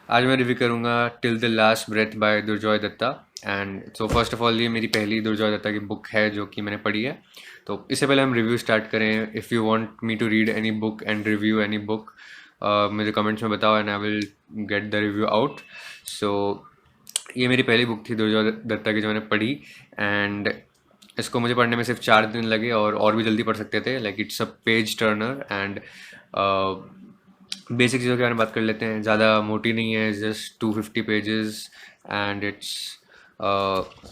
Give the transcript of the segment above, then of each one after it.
आज मैं रिव्यू करूँगा till the last breath by Durjoy Datta. And so first of all ये मेरी पहली दुर्जॉय दत्ता की बुक है जो कि मैंने पढ़ी है। तो इससे पहले हम रिव्यू स्टार्ट करें, if you want me to read any book and review any book, मुझे कमेंट्स में बताओ and I will get the review out. So ये मेरी पहली बुक थी दुर्जॉय दत्ता की जो मैंने पढ़ी। एंड इसको मुझे पढ़ने में सिर्फ 4 दिन लगे और भी जल्दी पढ़ सकते थे। Like it's a page turner. And basic चीज़ों के बारे में बात कर लेते हैं। ज़्यादा मोटी नहीं है, just 250 pages. And it's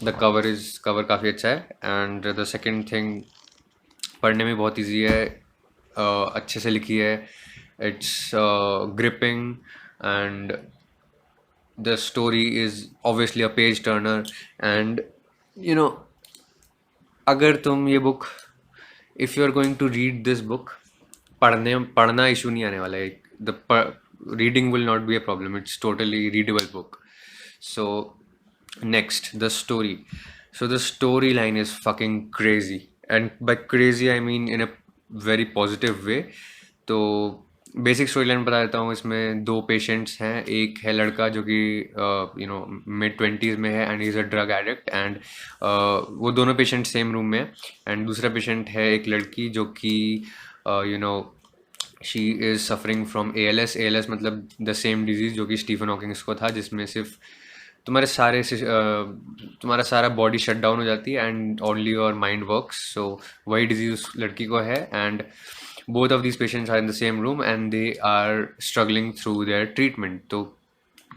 the cover काफ़ी अच्छा है। एंड द सेकंड थिंग, पढ़ने में बहुत इजी है, अच्छे से लिखी है। It's gripping and the story is obviously a page turner. And you know अगर तुम ये book, if you are going to read this book, पढ़ना इशू नहीं आने वाला है। The reading will not be a problem, it's totally readable book. So next, the story. So the story line is fucking crazy, and by crazy I mean in a very positive way. तो basic story line बता देता हूँ। इसमें दो patients हैं। एक है लड़का जो कि मिड 20s में है and is a drug addict. And वो दोनों पेशेंट सेम रूम में हैं। एंड दूसरा पेशेंट है एक लड़की जो कि you know she is suffering from ALS मतलब द सेम डिजीज़ जो कि स्टीफन हॉकिंग्स को था, जिसमें सिर्फ तुम्हारा सारा बॉडी शट डाउन हो जाती है and only your mind works. So वही डिजीज उस लड़की को है। And both of these patients are in the same room and they are struggling through their treatment. तो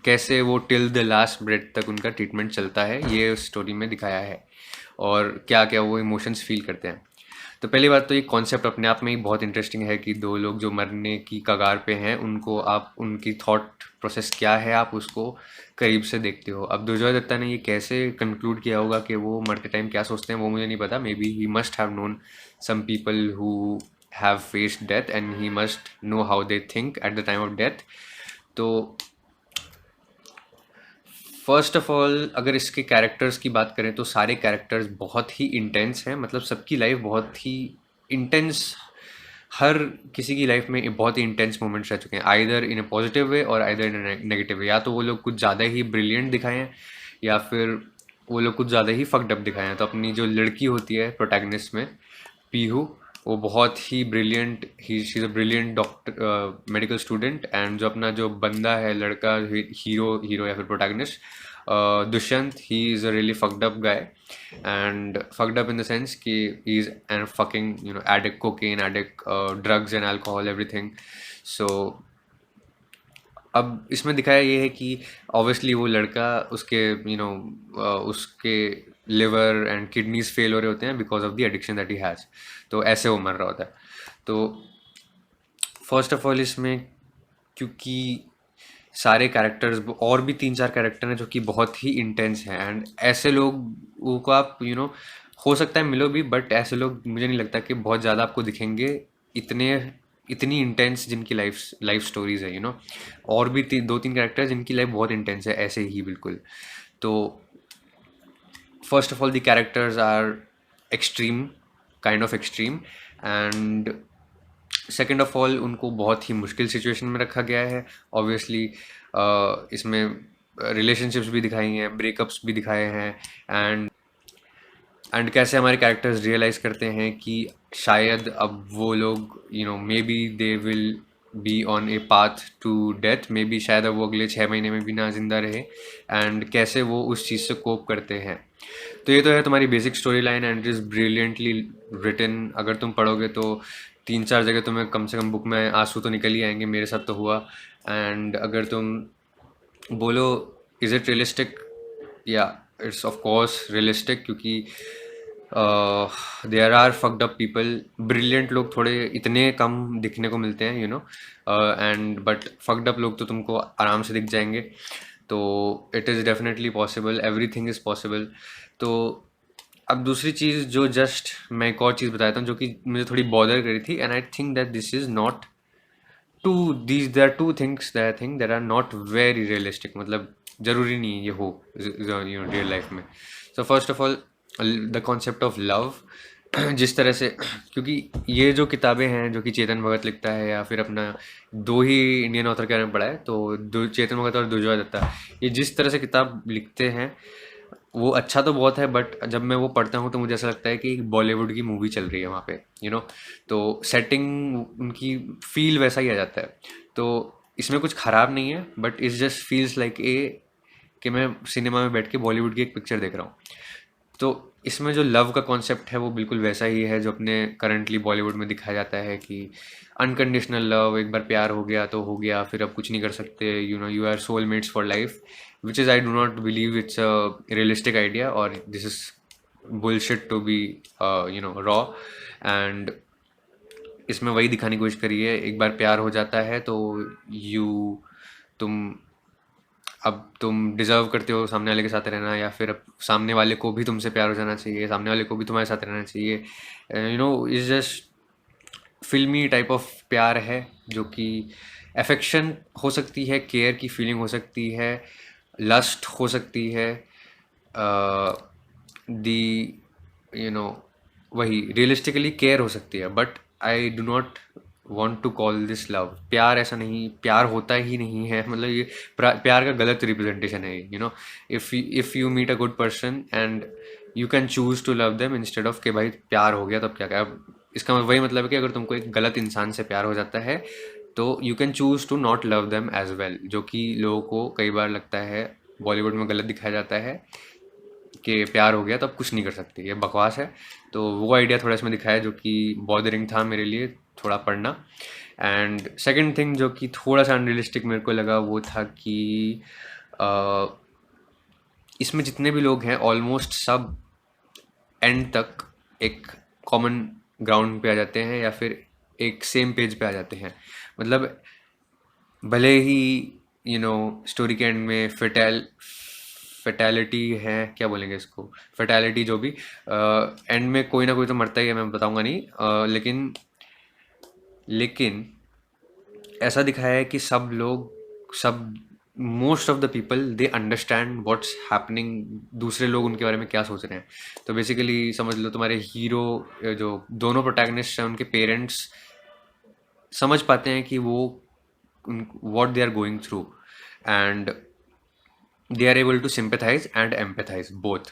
कैसे वो टिल द लास्ट ब्रेथ तक उनका ट्रीटमेंट चलता है, ये उस स्टोरी में दिखाया है। और क्या क्या वो इमोशंस फील करते हैं। तो पहली बात तो ये कॉन्सेप्ट अपने आप में ही बहुत इंटरेस्टिंग है कि दो लोग जो मरने की कगार पे हैं, उनको आप उनकी थॉट प्रोसेस क्या है, आप उसको करीब से देखते हो। अब दुर्जॉय दत्ता ने ये कैसे कंक्लूड किया होगा कि वो मरते टाइम क्या सोचते हैं, वो मुझे नहीं पता। Maybe he must have known some people who have faced death and he must know how they think at the time of death. तो फर्स्ट ऑफ ऑल, अगर इसके कैरेक्टर्स की बात करें तो सारे कैरेक्टर्स बहुत ही इंटेंस हैं। मतलब सबकी लाइफ बहुत ही इंटेंस, हर किसी की लाइफ में बहुत ही इंटेंस मोमेंट्स रह चुके हैं, either in a positive way और either in a negative way. या तो वो लोग कुछ ज़्यादा ही ब्रिलियंट दिखाए हैं, या फिर वो लोग कुछ ज़्यादा ही फक्ड अप दिखाए हैं। तो अपनी जो लड़की होती है प्रोटैगनिस्ट में, पीहू, वो बहुत ही brilliant, he she is a brilliant doctor, medical student. And जो अपना जो बंदा है, लड़का, हीरो हीरो या फिर protagonist, Dushyant, he is a really fucked up guy. And fucked up in the sense कि he is an fucking addict, cocaine addict, drugs and alcohol, everything. So अब इसमें दिखाया ये है कि ऑब्वियसली वो लड़का, उसके उसके लिवर एंड किडनीज फेल हो रहे होते हैं because of the addiction that he has. तो ऐसे वो मर रहा होता है। तो फर्स्ट ऑफ ऑल इसमें, क्योंकि सारे कैरेक्टर्स और भी 3-4 कैरेक्टर हैं जो कि बहुत ही इंटेंस हैं, एंड ऐसे लोगों को आप हो सकता है मिलो भी, बट ऐसे लोग मुझे नहीं लगता कि बहुत ज़्यादा आपको दिखेंगे, इतने इतनी इंटेंस जिनकी लाइफ लाइफ स्टोरीज है। और भी 2-3 कैरेक्टर्स जिनकी लाइफ बहुत इंटेंस है ऐसे ही बिल्कुल। तो first of all the characters are extreme, kind of extreme. And second of all, उनको बहुत ही मुश्किल सिचुएशन में रखा गया है। ऑब्वियसली इसमें रिलेशनशिप्स भी दिखाई हैं, ब्रेकअप्स भी दिखाए हैं। एंड कैसे हमारे कैरेक्टर्स रियलाइज़ करते हैं कि शायद अब वो लोग maybe they will be on a path to death, maybe शायद अब वो अगले 6 महीने में भी ना जिंदा रहे। एंड कैसे वो उस चीज़ से कोप करते हैं। तो ये तो है तुम्हारी basic story line, and it is brilliantly written. अगर तुम पढ़ोगे तो 3-4 जगह तुम्हें कम से कम बुक में आंसू तो निकल ही आएंगे, मेरे साथ तो हुआ। एंड अगर तुम बोलो इज़ इट रियलिस्टिक, या इट्स ऑफ कोर्स रियलिस्टिक, क्योंकि there are fucked up people. Brilliant लोग थोड़े इतने कम दिखने को मिलते हैं, एंड बट फक्ड अप लोग तो तुमको आराम से दिख जाएंगे। तो it is definitely possible, everything is possible. तो अब दूसरी चीज़ जो जस्ट मैं एक और चीज़ बताता हूँ जो कि मुझे थोड़ी बॉदर करी थी, and I think that this is not to these there are two things that I think that are not very realistic. मतलब ज़रूरी नहीं ये हो रियल लाइफ में। So first of all, the concept of love. जिस तरह से क्योंकि ये जो किताबें हैं जो कि चेतन भगत लिखता है या फिर अपना दो ही इंडियन ऑथर के बारे में पढ़ा है, तो चेतन भगत और दुर्जोय दत्ता, ये जिस तरह से किताब लिखते हैं वो अच्छा तो बहुत है, बट जब मैं वो पढ़ता हूँ तो मुझे ऐसा लगता है कि बॉलीवुड की मूवी चल रही है वहाँ पे, तो सेटिंग उनकी फील वैसा ही आ जाता है। तो इसमें कुछ खराब नहीं है, but it's just feels like a कि मैं सिनेमा में बैठ के बॉलीवुड की एक पिक्चर देख रहा हूँ। तो इसमें जो लव का कॉन्सेप्ट है वो बिल्कुल वैसा ही है जो अपने करंटली बॉलीवुड में दिखाया जाता है कि अनकंडीशनल लव, एक बार प्यार हो गया तो हो गया, फिर अब कुछ नहीं कर सकते, you are soulmates for life, which is I do not believe it's a realistic idea, और this is bullshit to be raw. And इसमें वही दिखाने की कोशिश करी है, एक बार प्यार हो जाता है तो यू तुम अब तुम डिजर्व करते हो सामने वाले के साथ रहना, या फिर अब सामने वाले को भी तुमसे प्यार हो जाना चाहिए, सामने वाले को भी तुम्हारे साथ रहना चाहिए। इज जस्ट फिल्मी टाइप ऑफ प्यार है, जो कि अफेक्शन हो सकती है, केयर की फीलिंग हो सकती है, लस्ट हो सकती है, दी यू नो वही रियलिस्टिकली केयर हो सकती है, but I do not want to call this love. प्यार ऐसा नहीं, प्यार होता ही नहीं है, मतलब ये प्यार का गलत रिप्रेजेंटेशन है। If you meet a good person and you can choose to love them instead of कि भाई प्यार हो गया तो अब क्या क्या। इसका वही मतलब है कि अगर तुमको एक गलत इंसान से प्यार हो जाता है तो you can choose to not love them as well, जो कि लोगों को कई बार लगता है, बॉलीवुड में गलत दिखाया जाता है कि प्यार हो गया तो अब कुछ नहीं कर सकते, ये बकवास है। तो वो आइडिया थोड़ा इसमें दिखाया जो कि बॉदरिंग था मेरे लिए थोड़ा पढ़ना। एंड सेकंड थिंग जो कि थोड़ा सा अनरियलिस्टिक मेरे को लगा वो था कि अ, इसमें जितने भी लोग हैं ऑलमोस्ट सब एंड तक एक कॉमन ग्राउंड पे आ जाते हैं या फिर एक सेम पेज पे आ जाते हैं। मतलब भले ही स्टोरी के एंड में फेटैलिटी है, क्या बोलेंगे इसको, फेटैलिटी जो भी, एंड में कोई ना कोई तो मरता ही है, मैं बताऊंगा नहीं, लेकिन ऐसा दिखाया है कि सब most of the people they understand what's happening, दूसरे लोग उनके बारे में क्या सोच रहे हैं। तो बेसिकली समझ लो तुम्हारे हीरो, जो दोनों प्रोटैगनिस्ट हैं, उनके पेरेंट्स समझ पाते हैं कि वो what they are going through, and they are able to sympathise and empathise both.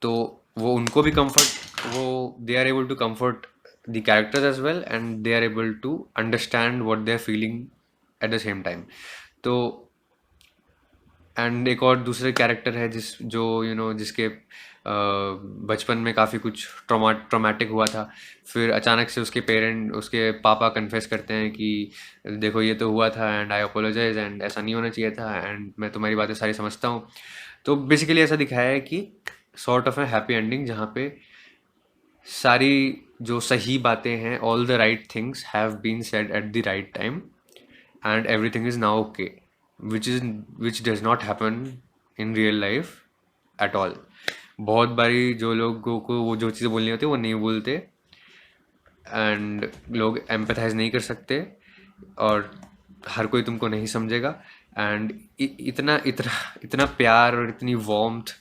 तो वो उनको भी कंफर्ट, वो they are able to comfort the characters as well, and they are able to understand what they are feeling at the same time. तो and एक और दूसरे character है जो जिसके बचपन में काफ़ी कुछ ट्रॉमेटिक हुआ था, फिर अचानक से उसके पापा कन्फेस करते हैं कि देखो ये तो हुआ था एंड आई अपोलोजाइज एंड ऐसा नहीं होना चाहिए था एंड मैं तुम्हारी बातें सारी समझता हूँ। तो बेसिकली ऐसा दिखाया है कि sort of a happy ending, जहाँ पे सारी जो सही बातें हैं, all the right things have been said at the right time and everything is now okay, which does not happen in real life at all। बहुत बारी जो लोगों को वो जो चीज़ें बोलनी होती है वो नहीं बोलते, एंड लोग एम्पैथाइज नहीं कर सकते, और हर कोई तुमको नहीं समझेगा। एंड इतना इतना इतना प्यार और इतनी वार्मथ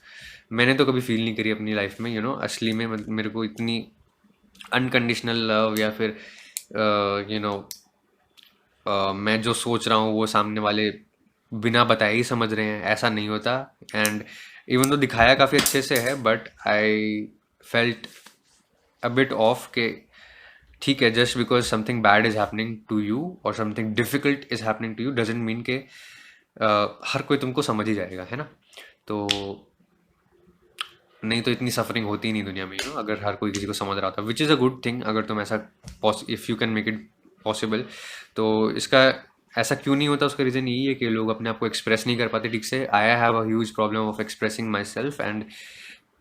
मैंने तो कभी फील नहीं करी अपनी लाइफ में, असली में मेरे को इतनी अनकंडीशनल लव, या फिर यू नो मैं जो सोच रहा हूँ वो सामने वाले बिना बताए ही समझ रहे हैं, ऐसा नहीं होता। एंड इवन तो दिखाया काफ़ी अच्छे से है, but I felt a bit off के ठीक है, just because something bad is happening to you और something difficult is happening to you doesn't mean के हर कोई तुमको समझ ही जाएगा, है ना। तो नहीं तो इतनी सफरिंग होती ही नहीं दुनिया में, अगर हर कोई किसी को समझ रहा होता, which is a good thing अगर तुम ऐसा if you can make it possible. तो इसका ऐसा क्यों नहीं होता, उसका रीज़न यही है कि लोग अपने आप को एक्सप्रेस नहीं कर पाते ठीक से। I have a huge problem of expressing my self, and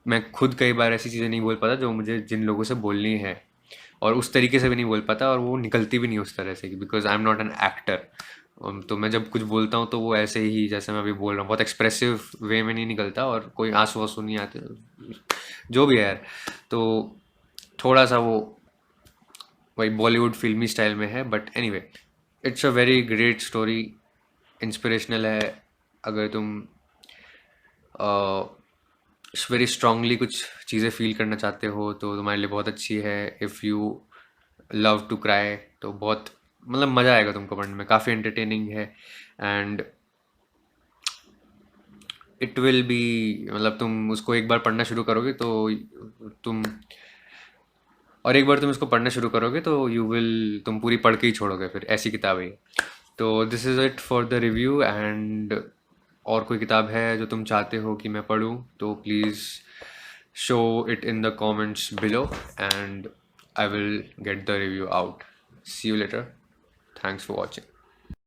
मैं खुद कई बार ऐसी चीज़ें नहीं बोल पाता जो मुझे जिन लोगों से बोलनी है, और उस तरीके से भी नहीं बोल पाता, और वो निकलती भी नहीं उस तरह से, because I am not an actor. तो मैं जब कुछ बोलता हूँ तो वो ऐसे ही जैसे मैं अभी बोल रहा हूँ, बहुत एक्सप्रेसिव वे में नहीं निकलता, और कोई आंसू वांसू नहीं आते, जो भी है यार। तो थोड़ा सा वो वही बॉलीवुड फिल्मी स्टाइल में है, but anyway it's a very great story, inspirational है। अगर तुम वेरी स्ट्रांगली कुछ चीज़ें फील करना चाहते हो तो तुम्हारे लिए बहुत अच्छी है। If you love to cry तो बहुत मतलब मज़ा आएगा तुमको पढ़ने में, काफ़ी एंटरटेनिंग है। एंड इट विल बी मतलब तुम उसको एक बार पढ़ना शुरू करोगे तो तुम और एक बार तुम इसको पढ़ना शुरू करोगे तो तुम पूरी पढ़ के ही छोड़ोगे फिर, ऐसी किताब है ये। तो this is it for the review. And और कोई किताब है जो तुम चाहते हो कि मैं पढूं तो please show it in the comments below and I will get the review out. See you later. Thanks for watching.